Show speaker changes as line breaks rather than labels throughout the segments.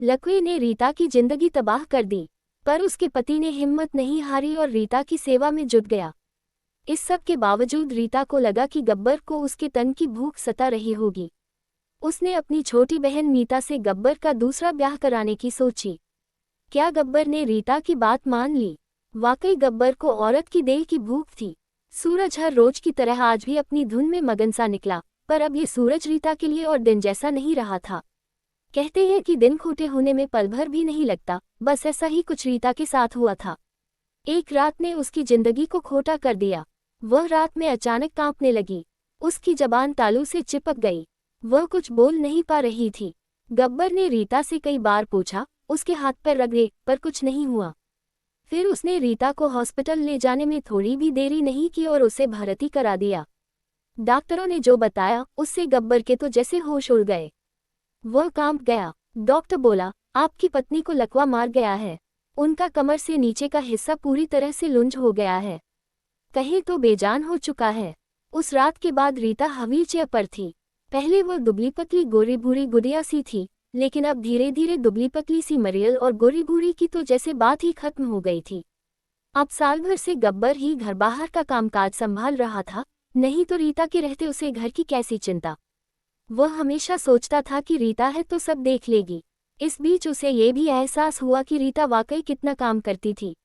लकवे ने रीता की जिंदगी तबाह कर दी, पर उसके पति ने हिम्मत नहीं हारी और रीता की सेवा में जुट गया। इस सब के बावजूद रीता को लगा कि गब्बर को उसके तन की भूख सता रही होगी। उसने अपनी छोटी बहन मीता से गब्बर का दूसरा ब्याह कराने की सोची। क्या गब्बर ने रीता की बात मान ली? वाकई गब्बर को औरत की देह की भूख थी। सूरज हर रोज की तरह आज भी अपनी धुन में मगन सा निकला, पर अब ये सूरज रीता के लिए और दिन जैसा नहीं रहा था। कहते हैं कि दिन खोटे होने में पल भर भी नहीं लगता, बस ऐसा ही कुछ रीता के साथ हुआ था। एक रात ने उसकी जिंदगी को खोटा कर दिया। वह रात में अचानक कांपने लगी। उसकी जबान तालू से चिपक गई। वह कुछ बोल नहीं पा रही थी। गब्बर ने रीता से कई बार पूछा, उसके हाथ पैर रगड़े, पर कुछ नहीं हुआ। फिर उसने रीता को हॉस्पिटल ले जाने में थोड़ी भी देरी नहीं की और उसे भर्ती करा दिया। डॉक्टरों ने जो बताया उससे गब्बर के तो जैसे होश उड़ गए। वह कांप गया। डॉक्टर बोला, आपकी पत्नी को लकवा मार गया है। उनका कमर से नीचे का हिस्सा पूरी तरह से लुंज हो गया है, कहीं तो बेजान हो चुका है। उस रात के बाद रीता व्हीलचेयर पर थी। पहले वह दुबली पतली गोरी भूरी गुड़िया सी थी, लेकिन अब धीरे धीरे दुबली पतली सी मरियल और गोरी भूरी की तो जैसे बात ही खत्म हो गई थी। अब साल भर से गब्बर ही घर बाहर का कामकाज संभाल रहा था, नहीं तो रीता के रहते उसे घर की कैसी चिंता। वह हमेशा सोचता था कि रीता है तो सब देख लेगी। इस बीच उसे ये भी एहसास हुआ कि रीता वाकई कितना काम करती थी।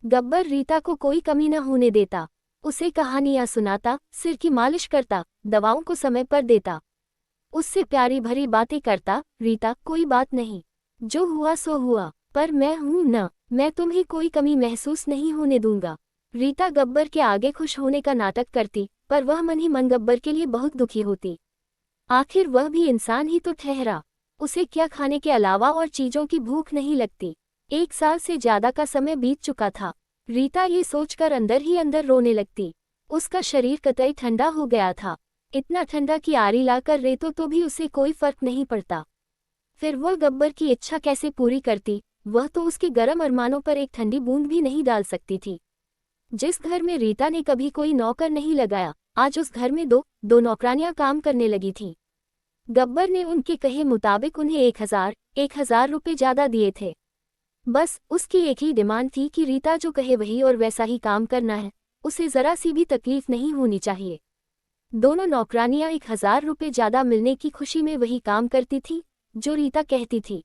गब्बर रीता को कोई कमी न होने देता। उसे कहानियां सुनाता, सिर की मालिश करता, दवाओं को समय पर देता, उससे प्यारी भरी बातें करता। रीता, कोई बात नहीं, जो हुआ सो हुआ, पर मैं हूं न, मैं तुम्हें कोई कमी महसूस नहीं होने दूंगा। रीता गब्बर के आगे खुश होने का नाटक करती, पर वह मन ही मन गब्बर के लिए बहुत दुखी होती। आखिर वह भी इंसान ही तो ठहरा। उसे क्या खाने के अलावा और चीजों की भूख नहीं लगती। 1 साल से ज्यादा का समय बीत चुका था। रीता ये सोचकर अंदर ही अंदर रोने लगती। उसका शरीर कतई ठंडा हो गया था, इतना ठंडा कि आरी लाकर रेतो तो भी उसे कोई फर्क नहीं पड़ता। फिर वह गब्बर की इच्छा कैसे पूरी करती? वह तो उसके गर्म अरमानों पर एक ठंडी बूंद भी नहीं डाल सकती थी। जिस घर में रीता ने कभी कोई नौकर नहीं लगाया, आज उस घर में दो नौकरानियां काम करने लगी थीं। गब्बर ने उनके कहे मुताबिक उन्हें 1000 रुपये ज्यादा दिए थे। बस उसकी एक ही डिमांड थी कि रीता जो कहे वही और वैसा ही काम करना है, उसे जरा सी भी तकलीफ नहीं होनी चाहिए। दोनों नौकरानियां 1000 रुपये ज्यादा मिलने की खुशी में वही काम करती थीं जो रीता कहती थी।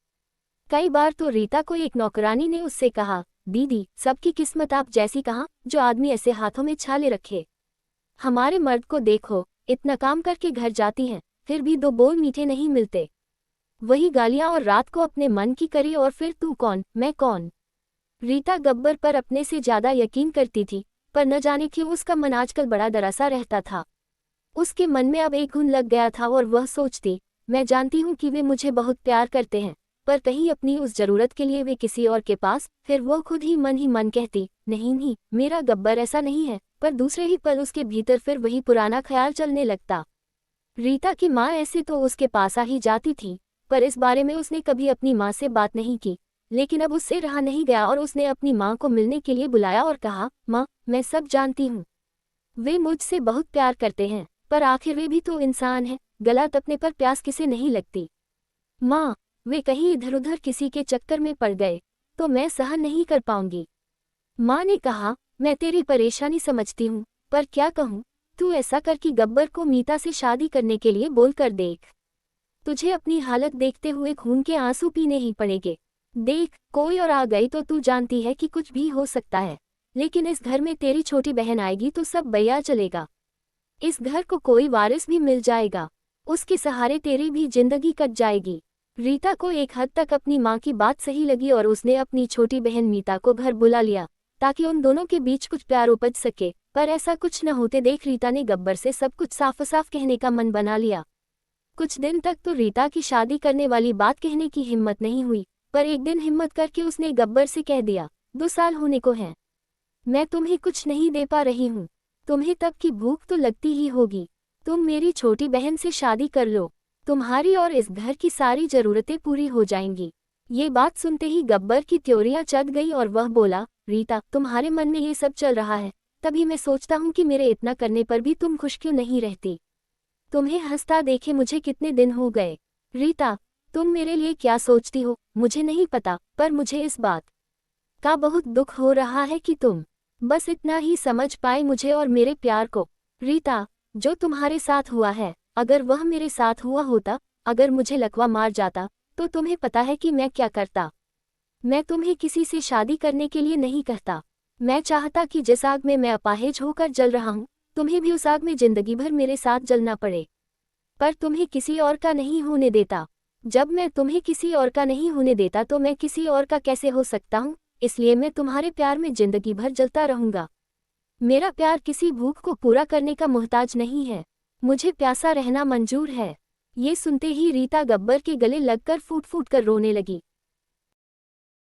कई बार तो रीता को एक नौकरानी ने उससे कहा, दीदी, सबकी किस्मत आप जैसी कहाँ, जो आदमी ऐसे हाथों में छाले रखे। हमारे मर्द को देखो, इतना काम करके घर जाती हैं, फिर भी 2 बोल मीठे नहीं मिलते। वही गालियां और रात को अपने मन की करी और फिर तू कौन, मैं कौन। रीता गब्बर पर अपने से ज्यादा यकीन करती थी, पर न जाने क्यों उसका मन आजकल बड़ा डरासा रहता था। उसके मन में अब एक घुन लग गया था और वह सोचती, मैं जानती हूँ कि वे मुझे बहुत प्यार करते हैं, पर कहीं अपनी उस जरूरत के लिए वे किसी और के पास। फिर वह खुद ही मन कहती, नहीं, मेरा गब्बर ऐसा नहीं है, पर दूसरे ही पल उसके भीतर फिर वही पुराना ख्याल चलने लगता। रीता की माँ ऐसे तो उसके पास आ ही जाती थी, पर इस बारे में उसने कभी अपनी माँ से बात नहीं की। लेकिन अब उससे रहा नहीं गया और उसने अपनी माँ को मिलने के लिए बुलाया और कहा, माँ, मैं सब जानती हूँ, वे मुझसे बहुत प्यार करते हैं, पर आखिर वे भी तो इंसान हैं, गला तपने पर प्यास किसे नहीं लगती। माँ, वे कहीं इधर उधर किसी के चक्कर में पड़ गए तो मैं सहन नहीं कर पाऊंगी। माँ ने कहा, मैं तेरी परेशानी समझती हूँ, पर क्या कहूँ, तू ऐसा कर कि गब्बर को मीता से शादी करने के लिए बोल कर देख। तुझे अपनी हालत देखते हुए खून के आंसू पीने ही पड़ेंगे। देख, कोई और आ गई तो तू जानती है कि कुछ भी हो सकता है, लेकिन इस घर में तेरी छोटी बहन आएगी तो सब बैया चलेगा। इस घर को कोई वारिस भी मिल जाएगा, उसके सहारे तेरी भी जिंदगी कट जाएगी। रीता को एक हद तक अपनी माँ की बात सही लगी और उसने अपनी छोटी बहन मीता को घर बुला लिया ताकि उन दोनों के बीच कुछ प्यार उपज सके। पर ऐसा कुछ न होते देख रीता ने गब्बर से सब कुछ साफ साफ कहने का मन बना लिया। कुछ दिन तक तो रीता की शादी करने वाली बात कहने की हिम्मत नहीं हुई, पर एक दिन हिम्मत करके उसने गब्बर से कह दिया, 2 साल होने को हैं, मैं तुम्हें कुछ नहीं दे पा रही हूँ, तुम्हें तब की भूख तो लगती ही होगी, तुम मेरी छोटी बहन से शादी कर लो, तुम्हारी और इस घर की सारी जरूरतें पूरी हो जाएंगी। ये बात सुनते ही गब्बर की त्योरियां चढ़ गई और वह बोला, रीता, तुम्हारे मन में ये सब चल रहा है, तभी मैं सोचता हूँ कि मेरे इतना करने पर भी तुम खुश क्यों नहीं रहती। तुम्हें हंसता देखे मुझे कितने दिन हो गए। रीता, तुम मेरे लिए क्या सोचती हो मुझे नहीं पता, पर मुझे इस बात का बहुत दुख हो रहा है कि तुम बस इतना ही समझ पाए मुझे और मेरे प्यार को। रीता, जो तुम्हारे साथ हुआ है, अगर वह मेरे साथ हुआ होता, अगर मुझे लकवा मार जाता, तो तुम्हें पता है कि मैं क्या करता। मैं तुम्हें किसी से शादी करने के लिए नहीं कहता। मैं चाहता कि जिस आग में मैं अपाहिज होकर जल रहा हूँ, तुम्हें भी उस आग में जिंदगी भर मेरे साथ जलना पड़े। पर तुम्हें किसी और का नहीं होने देता। जब मैं तुम्हें किसी और का नहीं होने देता तो मैं किसी और का कैसे हो सकता हूँ, इसलिए मैं तुम्हारे प्यार में जिंदगी भर जलता रहूंगा। मेरा प्यार किसी भूख को पूरा करने का मोहताज नहीं है। मुझे प्यासा रहना मंजूर है। ये सुनते ही रीता गब्बर के गले लगकर फूट फूट कर रोने लगी।